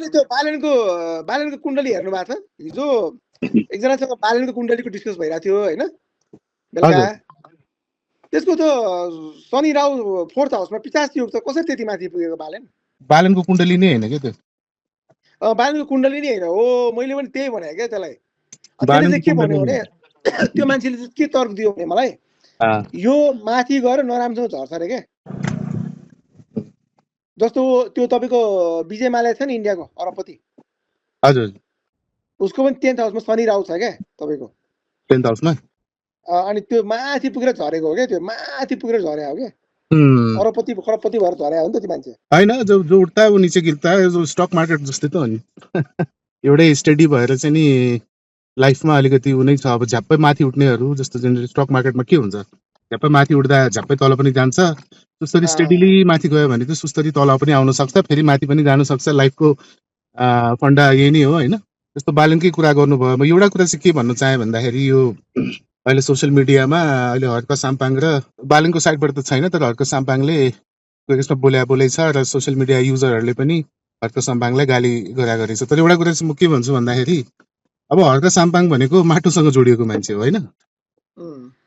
तपाईँले त्यो बालेनको कुण्डली हेर्नु भएको छ? हिजो एकजनासँग बालेनको कुण्डलीको डिस्कस भइरहेको थियो होइन बेलुका। त्यसको त शनि राहु 4th हाउसमा 85 योग त कसरी त्यति माथि पुगेको बालेनको कुण्डली नै होइन के त्यो? बालेनको कुण्डली नै होइन हो, मैले पनि त्यही भने क्या त्यसलाई। त्यसले चाहिँ के भन्यो भने त्यो मान्छेले चाहिँ के तर्क दियो भने मलाई यो माथि गएर नराम्रोसँग झर्छ अरे क्या। जस्तो त्यो तपाईँको विजय माल्या छ नि इन्डियाको अरबपति, हजुर उसको पनि 10th हाउसमा शनि राहु छ क्या तपाईँको 10th हाउसमा। अनि त्यो माथि पुगेर झरेको हो क्या, त्यो माथि पुगेर झरे हो क्या, अरबपति भएर झरे हो नि त त्यो मान्छे होइन। जो उठ्ता है वो नीचे गिरता है, जो स्टक मार्केट जस्तै त हो नि। एउटै स्टडी भएर चाहिँ नि लाइफमा अलिकति उनै छ। अब झ्याप्पै माथि उठ्नेहरू जस्तो जेनरली स्टक मार्केटमा के हुन्छ, झ्याप्पै माथि उठ्दा झ्याप्पै तल पनि जान्छ। सुस्तरी स्टडीली माथि गयो भने चाहिँ सुस्तरी तल पनि आउन सक्छ, फेरि माथि पनि जान सक्छ। लाइफको फन्डा यही नै हो होइन। जस्तो बालनकै कुरा गर्नुभयो। म एउटा कुरा चाहिँ के भन्न चाहेँ भन्दाखेरि यो अहिले सोसियल मिडियामा अहिले हर्क साम्पाङ र बालनको साइडबाट त छैन, तर हर्क साम्पाङले यसमा बोलै छ र सोसियल मिडिया युजरहरूले पनि हर्क साम्पाङलाई गाली गरेको छ। तर एउटा कुरा चाहिँ म के भन्छु भन्दाखेरि अब हर्क साम्पाङ भनेको माटोसँग जोडिएको मान्छे हो होइन,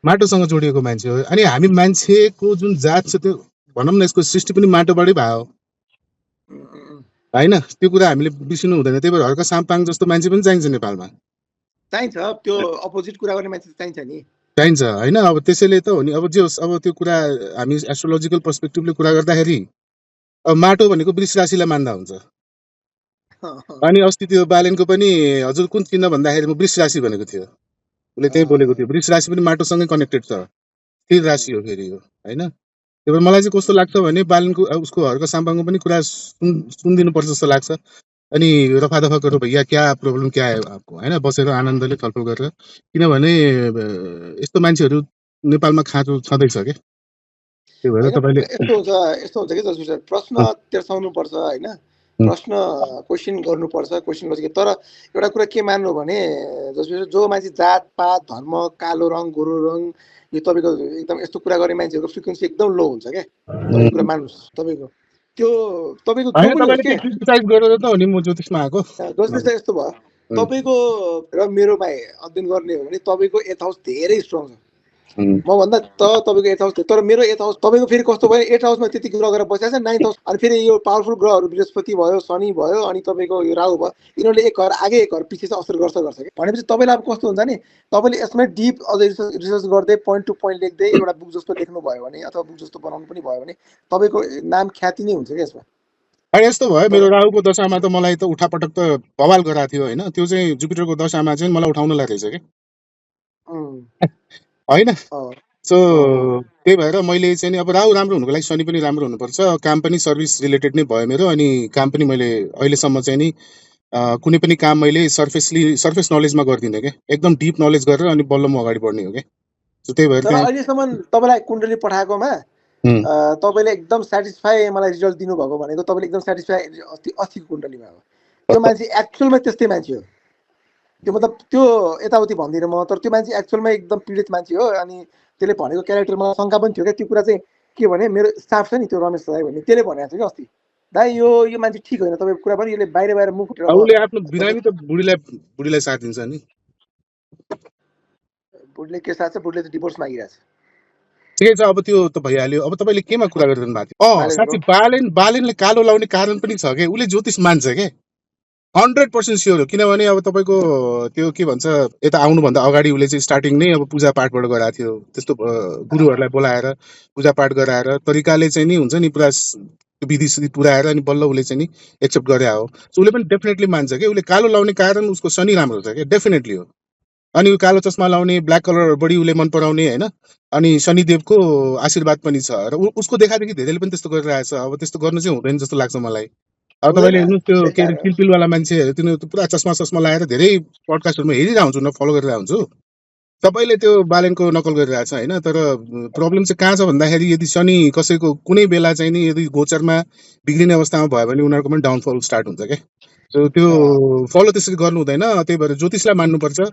माटोसँग जोडिएको मान्छे हो। अनि हामी मान्छेको जुन जात छ त्यो भनौँ न यसको सृष्टि पनि माटोबाटै भयो होइन, त्यो कुरा हामीले बिर्सिनु हुँदैन। त्यही भएर हर्क साम्पाङ जस्तो मान्छे पनि चाहिन्छ नेपालमा, चाहिन्छ। त्यो अपोजिट कुरा गर्ने मान्छे चाहिन्छ नि, चाहिन्छ होइन। अब त्यसैले त हो नि। अब जे होस्, अब त्यो कुरा हामी एस्ट्रोलोजिकल पर्सपेक्टिभले कुरा गर्दाखेरि अब माटो भनेको वृष राशिलाई मान्दा हुन्छ। अनि अस्ति त्यो बालेनको पनि हजुर कुन चिन्ह भन्दाखेरि म वृष राशि भनेको थियो, उसले त्यही बोलेको थियो। वृष राशि पनि माटोसँगै कनेक्टेड छ, स्थिर राशि हो फेरि यो होइन। त्यही भएर मलाई चाहिँ कस्तो लाग्छ भने बालनको उसको हर्क साम्पाङको पनि कुरा सुनिदिनुपर्छ जस्तो लाग्छ। अनि रफादफा गरेर भैया क्या प्रब्लम क्या है आपको होइन, बसेर आनन्दले छलफल गरेर। किनभने यस्तो मान्छेहरू नेपालमा खाँचो छँदैछ क्या। त्यही भएर तपाईँले यस्तो हुन्छ कि जस्तो प्रश्न तेर्साउनुपर्छ होइन, प्रश्न क्वेसन गर्नुपर्छ, क्वेसन गर्छ। तर एउटा कुरा के मान्नु भने जस्तो जो मान्छे जात पात धर्म कालो रङ गोरो रङ यो तपाईँको एकदम यस्तो कुरा गर्ने मान्छेहरूको फ्रिक्वेन्सी एकदम लो हुन्छ क्या। तपाईँ कुरा मान्नुहोस्, तपाईँको त्यो तपाईँको क्रिटिसाइज गरेर त हो नि म ज्योतिषमा आएको। जस्तै चाहिँ यस्तो भयो तपाईँको र मेरोमा अध्ययन गर्ने हो भने तपाईँको 8th हाउस धेरै स्ट्रङ छ म भन्दा तपाईँको 8th हाउस। तर मेरो 8th हाउस तपाईँको फेरि कस्तो भयो, 8th हाउसमा त्यति ग्रह गरेर बसेको छ 9th हाउस। अनि फेरि यो पावरफुल ग्रहहरू बृहस्पति भयो, शनि भयो, अनि तपाईँको यो राहु भयो, यिनीहरूले एक घर आगे एक घर पछि चाहिँ असर गर्छ क्या। भनेपछि तपाईँलाई अब कस्तो हुन्छ नि, तपाईँले यसमै डिप अझै रिसर्च गर्दै पोइन्ट टु पोइन्ट लेख्दै एउटा बुक जस्तो लेख्नु भयो भने अथवा बुक जस्तो बनाउनु पनि भयो भने तपाईँको नाम ख्याति नै हुन्छ क्या यसमा। अनि यस्तो भयो मेरो राहुको दशामा त मलाई त उठापटक त बवाल गराएको थियो होइन। त्यो चाहिँ जुपिटरको दशामा चाहिँ मलाई उठाउनलाई रहेछ कि होइन। सो त्यही भएर मैले चाहिँ अब राहु राम्रो हुनुको लागि शनि पनि राम्रो हुनुपर्छ। काम पनि सर्भिस रिलेटेड नै भयो मेरो। अनि काम पनि मैले अहिलेसम्म चाहिँ नि कुनै पनि काम मैले सर्फेस नलेजमा गर्दिनँ क्या, एकदम डिप नलेज गरेर अनि बल्ल म अगाडि बढ्ने हो क्या। सो त्यही भएर अहिलेसम्म तपाईँलाई कुण्डली पठाएकोमा तपाईँले एकदम सेटिस्फाई मलाई रिजल्ट दिनुभएको भनेको तपाईँले एकदम सेटिस्फाई अस्तिको कुण्डलीमा हो। त्यो मान्छे एक्चुअलमा त्यस्तै मान्छे हो, त्यो मतलब त्यो यताउति भन्दिनँ म, तर त्यो मान्छे एक्चुअलमा एकदम पीडित मान्छे हो। अनि त्यसले भनेको क्यारेक्टर मलाई शङ्का पनि थियो क्या। त्यो कुरा चाहिँ के भने मेरो स्टाफ छ नि त्यो रमेश दाई भन्ने, त्यसले भनेको थियो कि अस्ति दाई यो मान्छे ठिक होइन तपाईँको कुरा पनि, यसले बाहिर मुख उठेर उसले आफ्नो बिरामी त बुढीलाई साथ दिन्छ नि। बुढीले के साथ छ, बुढीले त डिभोर्स मागिरहेछ। ठिकै छ, अब त्यो त भइहाल्यो। अब तपाईँले केमा कुरा गरिरहनु भएको थियो? साँच्चै बालेनले कालो लाउने कारण पनि छ क्या, उसले ज्योतिष मान्छ क्या 100% स्योर हो। किनभने अब तपाईँको त्यो के भन्छ यता आउनुभन्दा अगाडि उसले चाहिँ स्टार्टिङ नै अब पूजापाठबाट गराएको थियो। त्यस्तो गुरुहरूलाई बोलाएर पूजापाठ गराएर तरिकाले चाहिँ नि हुन्छ नि पुरा विधि सिधि पुऱ्याएर अनि बल्ल उसले चाहिँ नि एक्सेप्ट गरे हो। सो उसले पनि डेफिनेटली मान्छ क्या। उसले कालो लाउने कारण उसको शनि राम्रो छ क्या, डेफिनेटली हो। अनि कालो चस्मा लाउने ब्ल्याक कलर बढी उसले मन पराउने होइन। अनि शनिदेवको आशीर्वाद पनि छ र उसको देखादेखि धेरैले पनि त्यस्तो गरिरहेछ। अब त्यस्तो गर्नु चाहिँ हुँदैन जस्तो लाग्छ मलाई। अब तपाईँले हेर्नुहोस् त्यो के अरे पिलपिलवाला मान्छेहरू तिनीहरू पुरा चस्मा लगाएर धेरै पडकास्टहरूमा हेरिरहेको हुन्छु, न फलो गरिरहेको हुन्छु। सबैले त्यो बालेनको नकल गरिरहेको छ होइन। तर प्रब्लम चाहिँ कहाँ छ भन्दाखेरि यदि शनि कसैको कुनै बेला चाहिँ नि यदि गोचरमा बिग्रिने अवस्थामा भयो भने उनीहरूको पनि डाउनफल स्टार्ट हुन्छ क्या। सो त्यो फलो त्यसरी गर्नु हुँदैन। त्यही भएर ज्योतिषलाई मान्नुपर्छ।